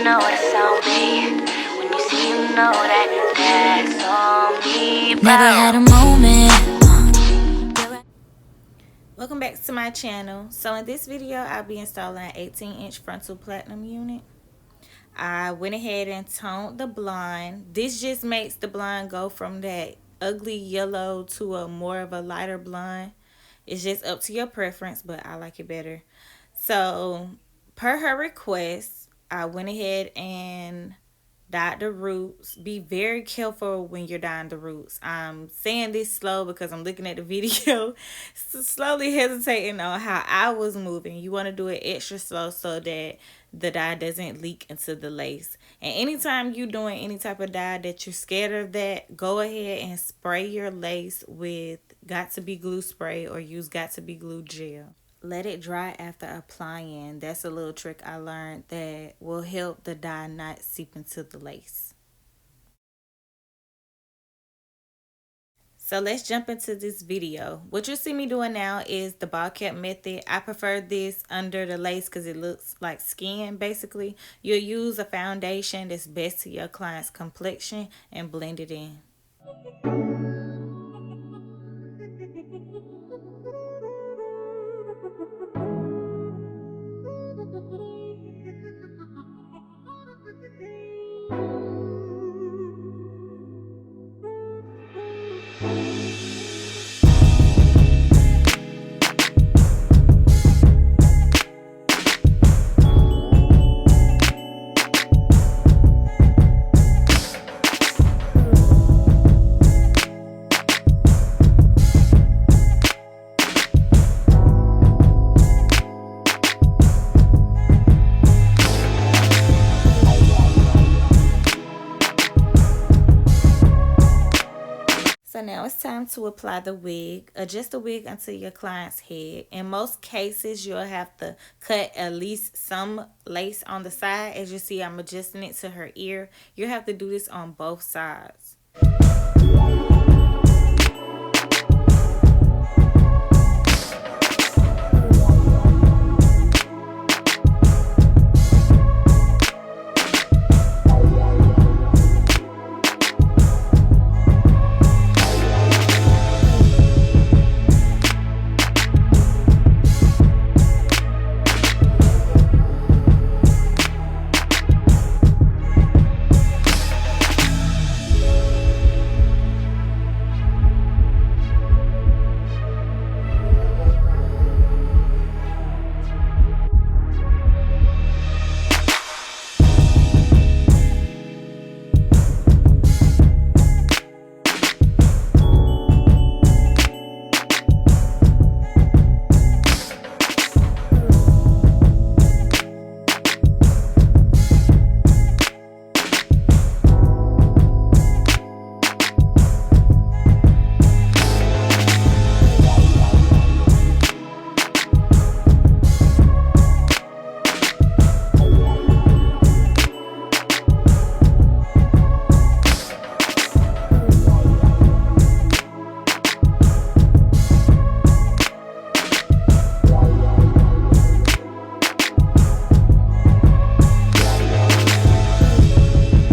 know that's on me. When you see, you know that that's on me. Never had a moment. Welcome back to my channel. So in this video, I'll be installing an 18-inch frontal platinum unit. I went ahead and toned the blonde. This just makes the blonde go from that ugly yellow to a more of a lighter blonde. It's just up to your preference, but I like it better. So per her request, I went ahead and dyed the roots. Be very careful when you're dyeing the roots. I'm saying this slow because I'm looking at the video, slowly hesitating on how I was moving. You want to do it extra slow so that the dye doesn't leak into the lace. And anytime you're doing any type of dye that you're scared of that, go ahead and spray your lace with Got To Be glue spray or use Got To Be glue gel. Let it dry after applying. That's a little trick I learned that will help the dye not seep into the lace. So let's jump into this video. What you see me doing now is the ball cap method. I prefer this under the lace because it looks like skin basically. You'll use a foundation that's best to your client's complexion and blend it in. So now it's time to apply the wig. Adjust the wig onto your client's head. In most cases, you'll have to cut at least some lace on the side. As you see, I'm adjusting it to her ear. You'll have to do this on both sides.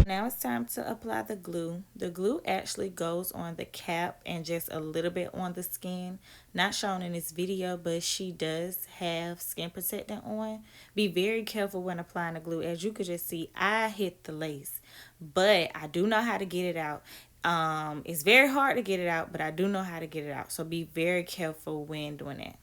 Now it's time to apply the glue. The glue actually goes on the cap and just a little bit on the skin. Not shown in this video, but she does have skin protectant on. Be very careful when applying the glue. As you could just see, I hit the lace, but I do know how to get it out. It's very hard to get it out, but I do know how to get it out. So be very careful when doing that.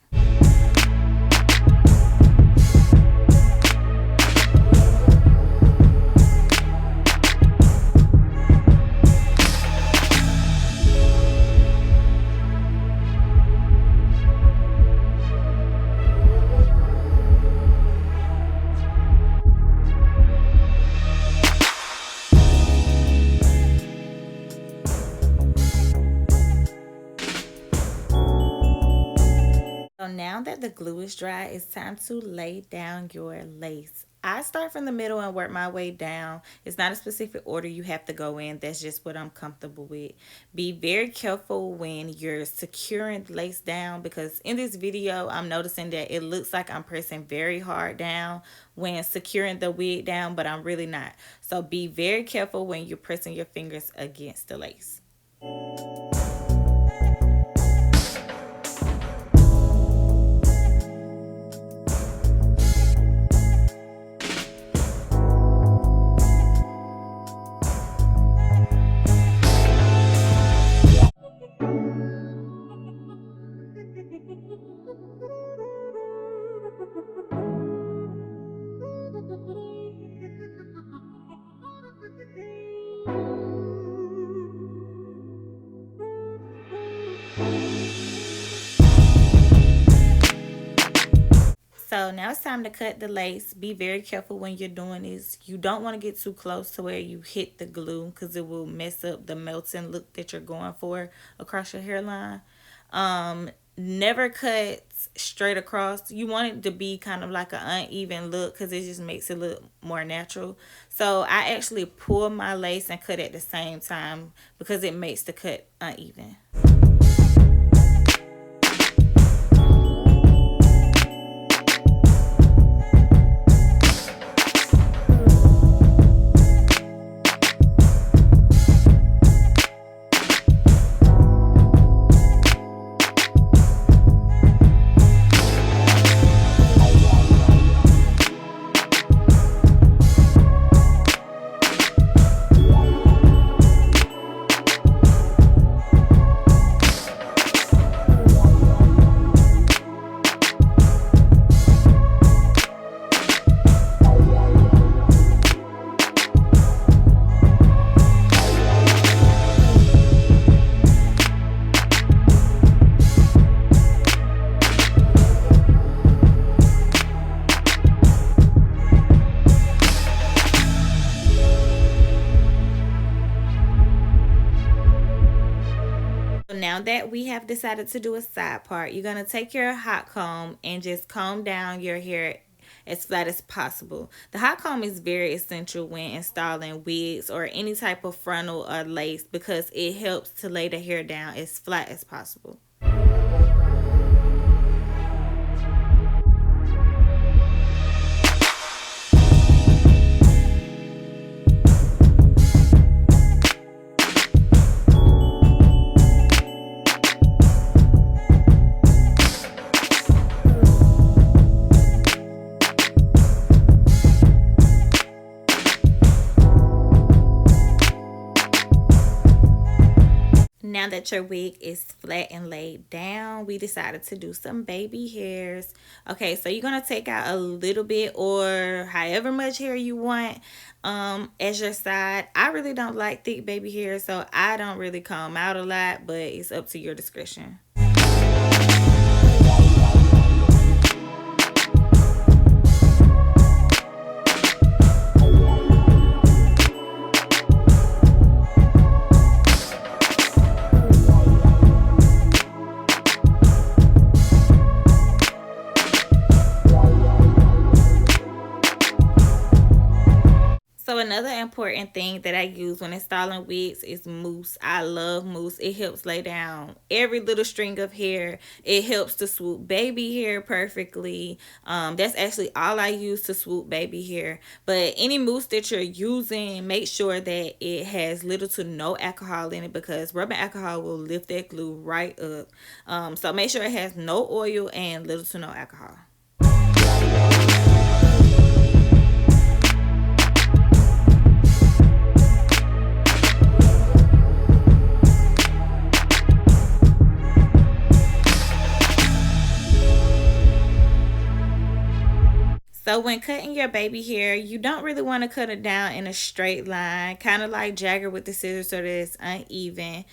So now that the glue is dry, it's time to lay down your lace. I start from the middle and work my way down. It's not a specific order you have to go in. That's just what I'm comfortable with. Be very careful when you're securing the lace down, because in this video, I'm noticing that it looks like I'm pressing very hard down when securing the wig down, but I'm really not. So be very careful when you're pressing your fingers against the lace. So now it's time to cut the lace. Be very careful when you're doing this. You don't want to get too close to where you hit the glue, because it will mess up the melting look that you're going for across your hairline. Never cut straight across. You want it to be kind of like an uneven look, because it just makes it look more natural. So I actually pull my lace and cut at the same time, because it makes the cut uneven. Now that we have decided to do a side part, you're going to take your hot comb and just comb down your hair as flat as possible. The hot comb is very essential when installing wigs or any type of frontal or lace, because it helps to lay the hair down as flat as possible. Now that your wig is flat and laid down, we decided to do some baby hairs. Okay, so you're going to take out a little bit or however much hair you want as your side. I really don't like thick baby hair, so I don't really comb out a lot, but it's up to your discretion. So another important thing that I use when installing wigs is mousse. I love mousse. It helps lay down every little string of hair. It helps to swoop baby hair perfectly. That's actually all I use to swoop baby hair. But any mousse that you're using, make sure that it has little to no alcohol in it, because rubbing alcohol will lift that glue right up. So make sure it has no oil and little to no alcohol. So when cutting your baby hair, you don't really want to cut it down in a straight line, kind of like Jagger with the scissors, so that it's uneven.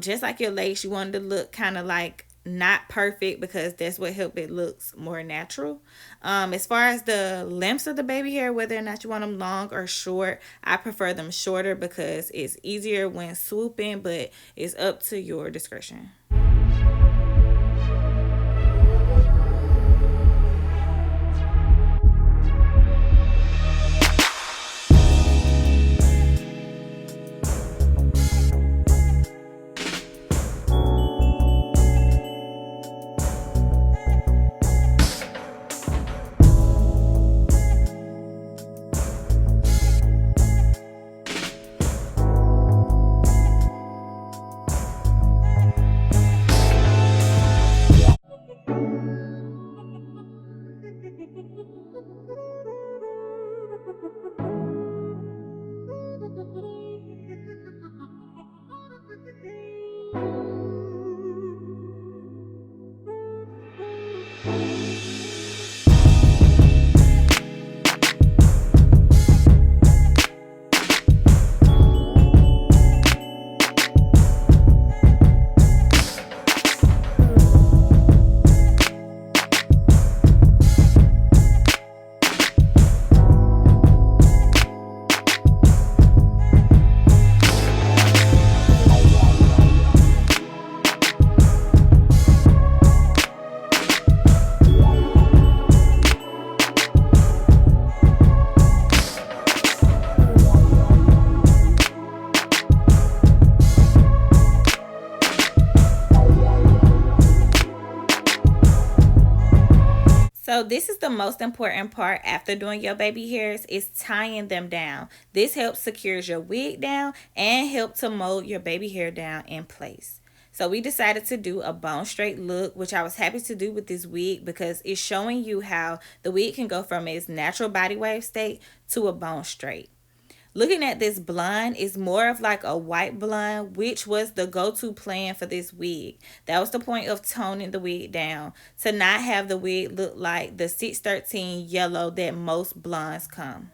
Just like your lace, you want it to look kind of like not perfect, because that's what helps it looks more natural. As far as the lengths of the baby hair, whether or not you want them long or short, I prefer them shorter because it's easier when swooping, but it's up to your discretion. So this is the most important part after doing your baby hairs, is tying them down. This helps secures your wig down and help to mold your baby hair down in place. So we decided to do a bone straight look, which I was happy to do with this wig because it's showing you how the wig can go from its natural body wave state to a bone straight. Looking at this blonde is more of like a white blonde, which was the go-to plan for this wig. That was the point of toning the wig down, to not have the wig look like the 613 yellow that most blondes come.